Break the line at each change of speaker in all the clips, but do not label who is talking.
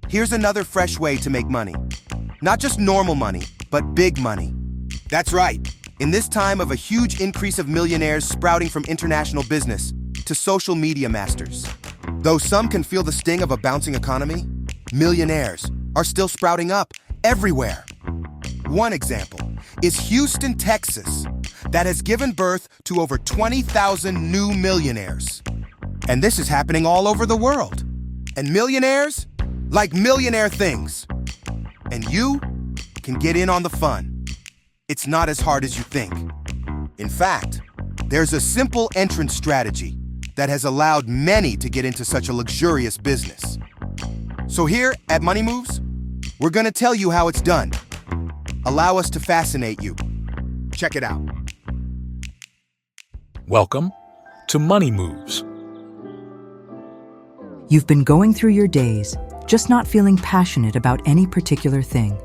Here's another fresh way to make money. Not just normal money, but big money. That's right. In this time of a huge increase of millionaires sprouting from international business to social media masters. Though some can feel the sting of a bouncing economy, millionaires are still sprouting up everywhere. One example is Houston, Texas, that has given birth to over 20,000 new millionaires. And this is happening all over the world. And millionaires like millionaire things. And you can get in on the fun. It's not as hard as you think. In fact, there's a simple entrance strategy that has allowed many to get into such a luxurious business. So here at Money Moves, we're gonna tell you how it's done. Allow us to fascinate you. Check it out.
Welcome to Money Moves.
You've been going through your days, just not feeling passionate about any particular thing.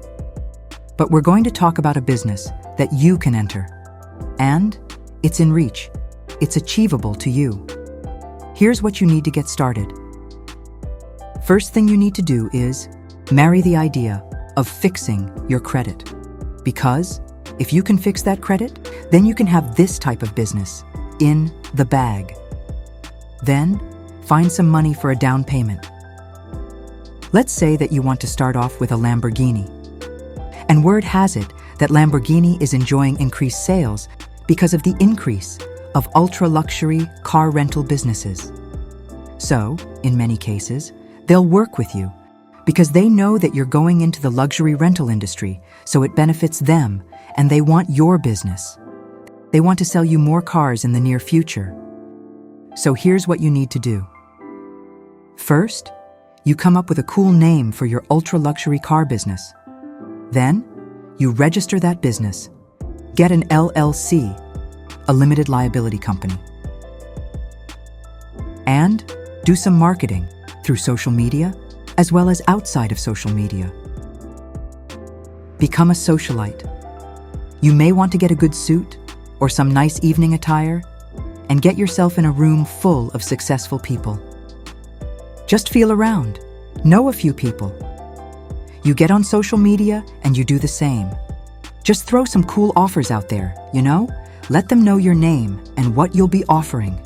But we're going to talk about a business that you can enter. And it's in reach. It's achievable to you. Here's what you need to get started. First thing you need to do is marry the idea of fixing your credit. Because if you can fix that credit, then you can have this type of business in the bag. Then find some money for a down payment. Let's say that you want to start off with a Lamborghini. And word has it that Lamborghini is enjoying increased sales because of the increase of ultra-luxury car rental businesses. So, in many cases, they'll work with you because they know that you're going into the luxury rental industry, so it benefits them and they want your business. They want to sell you more cars in the near future. So here's what you need to do. First, you come up with a cool name for your ultra-luxury car business. Then, you register that business, get an LLC, a limited liability company, and do some marketing through social media as well as outside of social media. Become a socialite. You may want to get a good suit or some nice evening attire and get yourself in a room full of successful people. Just feel around, know a few people. You get on social media and you do the same. Just throw some cool offers out there, Let them know your name and what you'll be offering.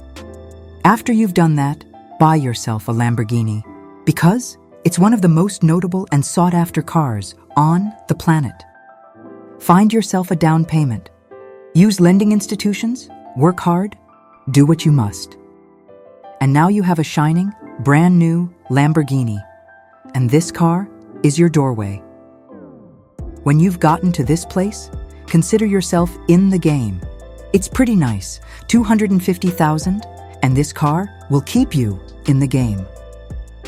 After you've done that, buy yourself a Lamborghini because it's one of the most notable and sought-after cars on the planet. Find yourself a down payment. Use lending institutions, work hard, do what you must. And now you have a shining, brand new Lamborghini. And this car is your doorway. When you've gotten to this place, consider yourself in the game. It's pretty nice, $250,000, and this car will keep you in the game.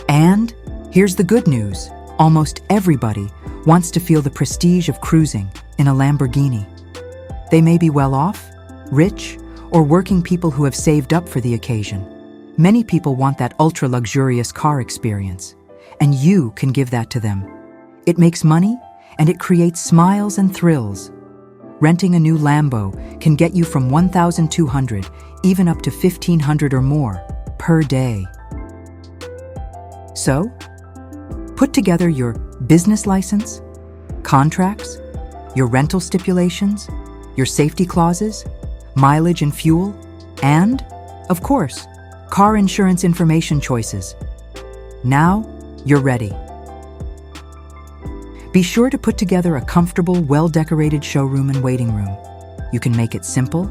And here's the good news. Almost everybody wants to feel the prestige of cruising in a Lamborghini. They may be well off, rich, or working people who have saved up for the occasion. Many people want that ultra-luxurious car experience, and you can give that to them. It makes money, and it creates smiles and thrills. Renting a new Lambo can get you from $1,200 even up to $1,500 or more per day. So, put together your business license, contracts, your rental stipulations, your safety clauses, mileage and fuel, and, of course, car insurance information choices. Now, you're ready. Be sure to put together a comfortable, well-decorated showroom and waiting room. You can make it simple.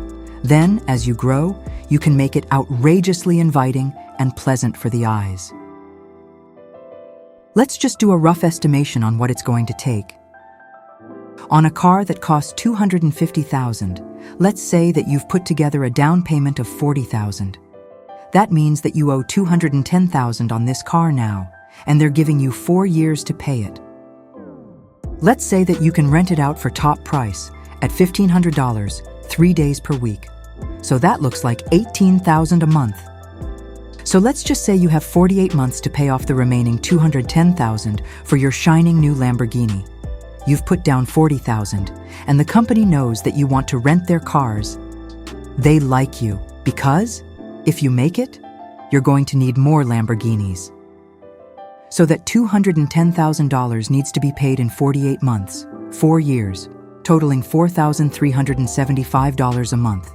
Then, as you grow, you can make it outrageously inviting and pleasant for the eyes. Let's just do a rough estimation on what it's going to take. On a car that costs $250,000, let's say that you've put together a down payment of $40,000. That means that you owe $210,000 on this car now, and they're giving you 4 years to pay it. Let's say that you can rent it out for top price at $1,500, 3 days per week. So that looks like $18,000 a month. So let's just say you have 48 months to pay off the remaining $210,000 for your shining new Lamborghini. You've put down $40,000, and the company knows that you want to rent their cars. They like you because if you make it, you're going to need more Lamborghinis. so that $210,000 needs to be paid in 48 months, 4 years, totaling $4,375 a month.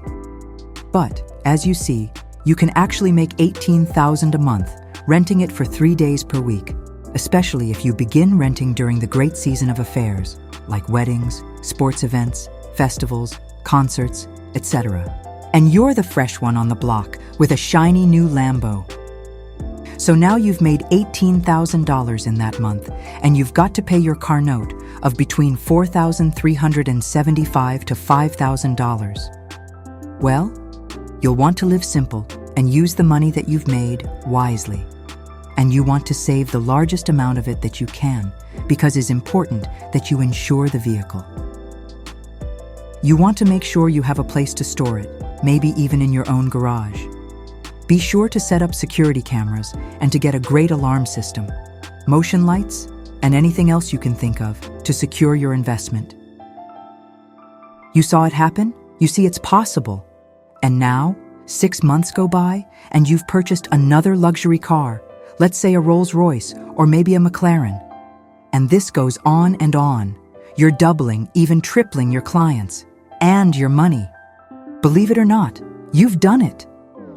But, as you see, you can actually make $18,000 a month renting it for 3 days per week, especially if you begin renting during the great season of affairs, like weddings, sports events, festivals, concerts, etc. And you're the fresh one on the block with a shiny new Lambo. So now you've made $18,000 in that month, and you've got to pay your car note of between $4,375 to $5,000. Well, you'll want to live simple and use the money that you've made wisely. And you want to save the largest amount of it that you can, because it's important that you insure the vehicle. You want to make sure you have a place to store it, maybe even in your own garage. Be sure to set up security cameras and to get a great alarm system, motion lights, and anything else you can think of to secure your investment. You saw it happen? You see it's possible. And now, 6 months go by and you've purchased another luxury car, let's say a Rolls-Royce or maybe a McLaren. And this goes on and on. You're doubling, even tripling your clients and your money. Believe it or not, you've done it.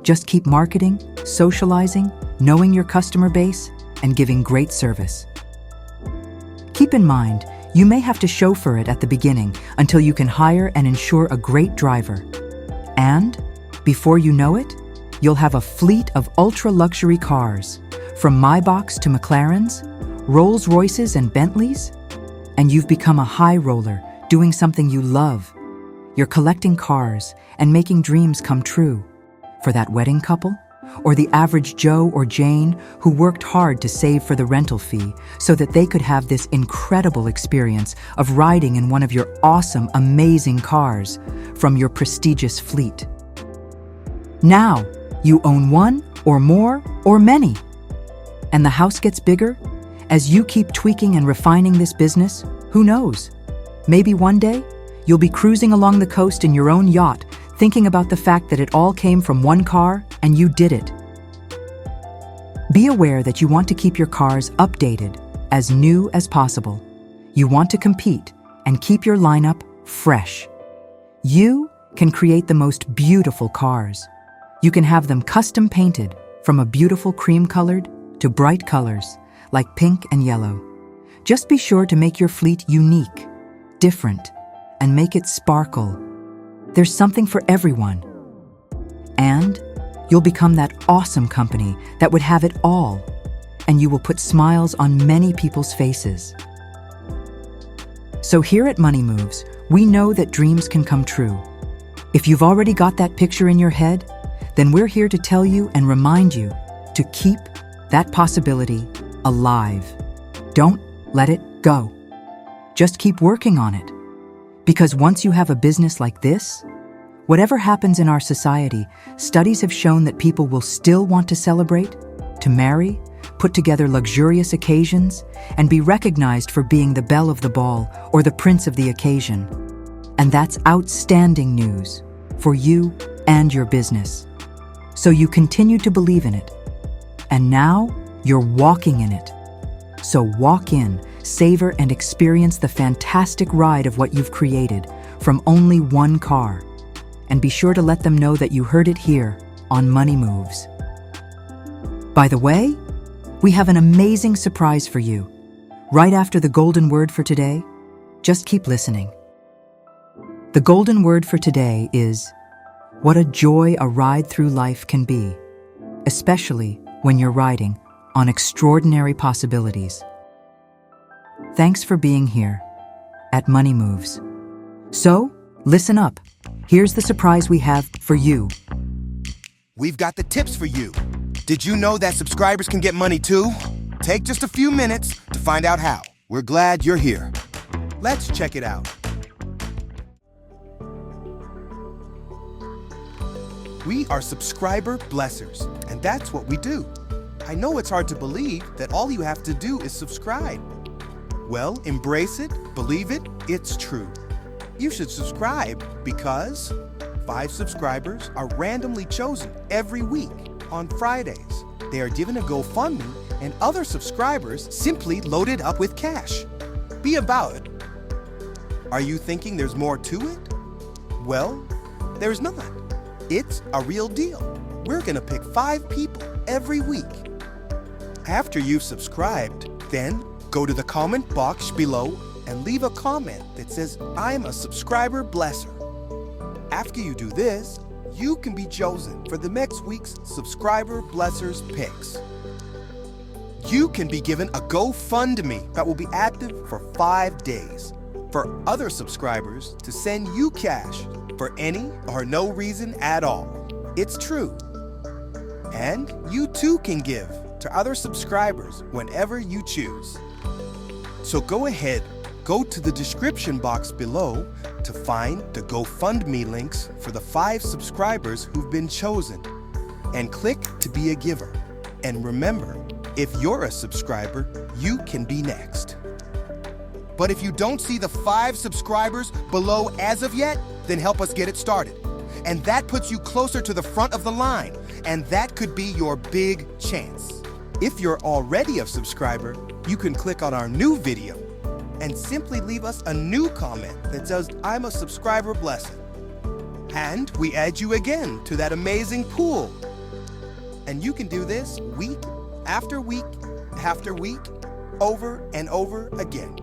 Just keep marketing, socializing, knowing your customer base, and giving great service. Keep in mind, you may have to chauffeur it at the beginning until you can hire and insure a great driver. And, before you know it, you'll have a fleet of ultra-luxury cars, from Maybachs to McLarens, Rolls-Royces and Bentleys, and you've become a high roller doing something you love. You're collecting cars and making dreams come true. For that wedding couple, or the average Joe or Jane who worked hard to save for the rental fee so that they could have this incredible experience of riding in one of your awesome, amazing cars from your prestigious fleet. Now, you own one or more or many. And the house gets bigger. As you keep tweaking and refining this business, who knows? Maybe one day, you'll be cruising along the coast in your own yacht, thinking about the fact that it all came from one car and you did it. Be aware that you want to keep your cars updated, as new as possible. You want to compete and keep your lineup fresh. You can create the most beautiful cars. You can have them custom painted, from a beautiful cream-colored to bright colors, like pink and yellow. Just be sure to make your fleet unique, different, and make it sparkle. There's something for everyone. And you'll become that awesome company that would have it all, and you will put smiles on many people's faces. So here at Money Moves, we know that dreams can come true. If you've already got that picture in your head, then we're here to tell you and remind you to keep that possibility alive. Don't let it go. Just keep working on it. Because once you have a business like this, whatever happens in our society, studies have shown that people will still want to celebrate, to marry, put together luxurious occasions, and be recognized for being the belle of the ball or the prince of the occasion. And that's outstanding news for you and your business. So you continue to believe in it. And now you're walking in it. So walk in, savor and experience the fantastic ride of what you've created from only one car. And be sure to let them know that you heard it here on Money Moves. By the way, we have an amazing surprise for you. Right after the golden word for today, just keep listening. The golden word for today is, what a joy a ride through life can be, especially when you're riding on extraordinary possibilities. Thanks for being here at Money Moves. So, listen up. Here's the surprise we have for you.
We've got the tips for you. Did you know that subscribers can get money too? Take just a few minutes to find out how. We're glad you're here. Let's check it out. We are subscriber blessers, and that's what we do. I know it's hard to believe that all you have to do is subscribe. Well, embrace it, believe it, it's true. You should subscribe because 5 subscribers are randomly chosen every week on Fridays. they are given a GoFundMe and other subscribers simply load it up with cash. Be about it. Are you thinking there's more to it? Well, there's not. It's a real deal. We're gonna pick 5 people every week. After you've subscribed, then go to the comment box below and leave a comment that says, "I'm a subscriber blesser." After you do this, you can be chosen for the next week's Subscriber Blessers Picks. You can be given a GoFundMe that will be active for 5 days for other subscribers to send you cash for any or no reason at all. It's true. And you too can give to other subscribers whenever you choose. So go ahead, go to the description box below to find the GoFundMe links for the 5 subscribers who've been chosen, and click to be a giver. And remember, if you're a subscriber, you can be next. But if you don't see the 5 subscribers below as of yet, then help us get it started. And that puts you closer to the front of the line, and that could be your big chance. If you're already a subscriber, you can click on our new video and simply leave us a new comment that says, "I'm a subscriber blessing." And we add you again to that amazing pool. And you can do this week after week after week, over and over again.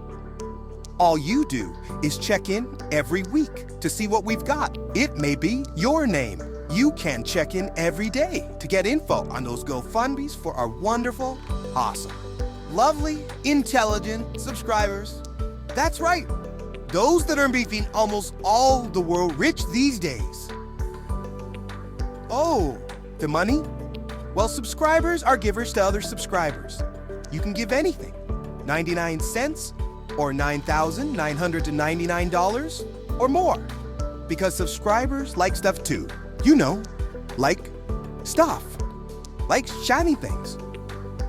All you do is check in every week to see what we've got. It may be your name. You can check in every day to get info on those GoFundMes for our wonderful, awesome, lovely, intelligent subscribers. That's right, those that are making almost all the world rich these days. Oh, the money? Well, subscribers are givers to other subscribers. You can give anything, 99 cents or $9,999 or more, because subscribers like stuff too. You know, like stuff, like shiny things,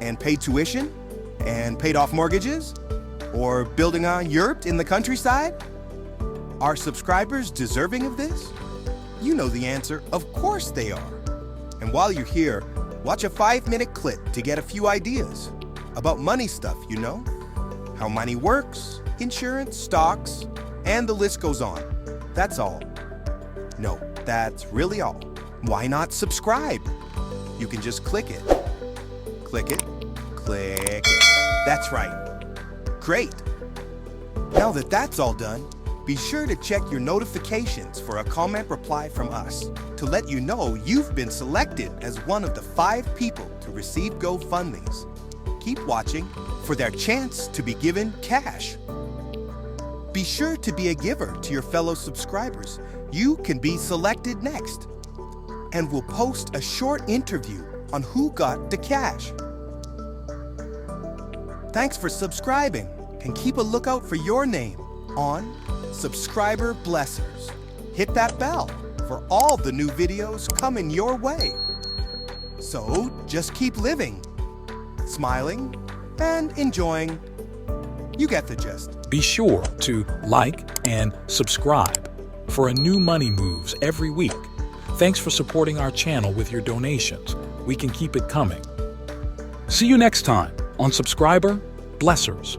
and paid tuition, and paid off mortgages, or building a yurt in the countryside. Are subscribers deserving of this? You know the answer, of course they are. And while you're here, watch a 5-minute clip to get a few ideas about money stuff, you know? How money works, insurance, stocks, and the list goes on. That's all. No, that's really all. Why not subscribe? You can just click it. Click it. Click it. That's right. Great. Now that that's all done, be sure to check your notifications for a comment reply from us to let you know you've been selected as one of the 5 people to receive GoFundMes. Keep watching for their chance to be given cash. Be sure to be a giver to your fellow subscribers. You can be selected next. And we'll post a short interview on who got the cash. Thanks for subscribing, and keep a lookout for your name on Subscriber Blessers. Hit that bell for all the new videos coming your way. So just keep living, smiling, and enjoying. You get the gist.
Be sure to like and subscribe for a new Money Moves every week. Thanks for supporting our channel with your donations. We can keep it coming. See you next time on Subscriber Blessers.